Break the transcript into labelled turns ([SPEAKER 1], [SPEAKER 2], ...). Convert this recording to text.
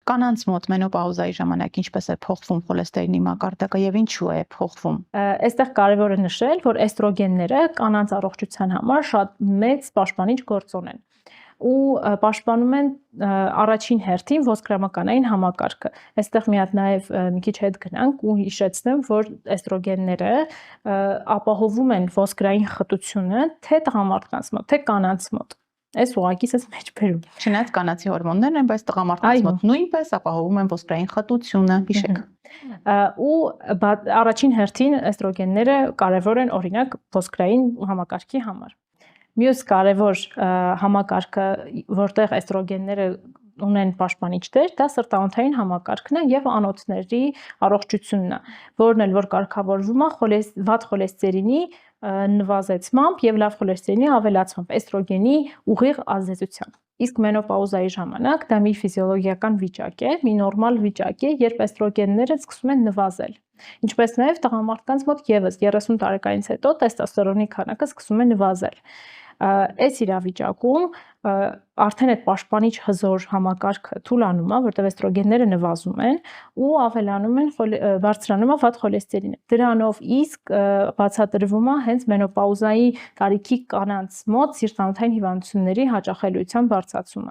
[SPEAKER 1] Կանանց մոտ մենոպաուզայի ժամանակ ինչպես է փոխվում խոլեստերինի մակարդակը եւ ինչու է փոխվում։
[SPEAKER 2] Այստեղ կարևոր է նշել, որ էստրոգենները կանանց առողջության համար շատ մեծ պաշտպանիչ գործոն են ու պաշտպանում են առաջին հերթին ոսկրամականային համակարգը։ Այստեղ մի հատ նաև մի քիչ հետ գնանք ու հիշեցնեմ, որ էստրոգենները ապահովում են ոսկրային խտությունը թե տղամարդկանց մոտ, թե կանանց մոտ։ Այս ուղղակի ես մեջ բերում։
[SPEAKER 1] Չնայած կանացի հորմոններն են, բայց տղամարդկանց մոտ նույնպես ապահովում են ոսկրային խտությունը, հիշեք։
[SPEAKER 2] Ու առաջին հերթին էստրոգենները կարևոր են օրինակ ոսկրային համակարգի համար։ Մյուս կարևոր համակարգը, որտեղ էստրոգենները ունեն պաշտպանիչ դեր, դա սրտանոթային համակարգն է եւ անոթների առողջությունն է, որն էլ որ կարգավորվում է վատ խոլեստերինի նվազեցմամբ եւ լավ խոլեստերինի ավելացմամբ էստրոգենի ուղիղ ազդեցությամբ։ Իսկ մենոպաուզայի ժամանակ դա մի ֆիզիոլոգիական վիճակ է, մի նորմալ վիճակ է, երբ էստրոգենները սկսում են նվազել։ Ինչպես նաեւ տղամարդկանց մոտ եւս 30 տարեկանից հետո տեստոստերոնի քանակը սկսում է նվազել։ Այս իրավիճակում արդեն այդ պաշտպանիչ հզոր համակարգը թուլանում է, որտեղ էստրոգենները նվազում են ու ավելանում են բարձրանում է վատ խոլեստերինը։ Դրանով իսկ բացատրվում է հենց մենոպաուզայի տարիքի կանանց մոտ սիրտանոթային հիվանդությունների հաճախելիության բարձրացումը։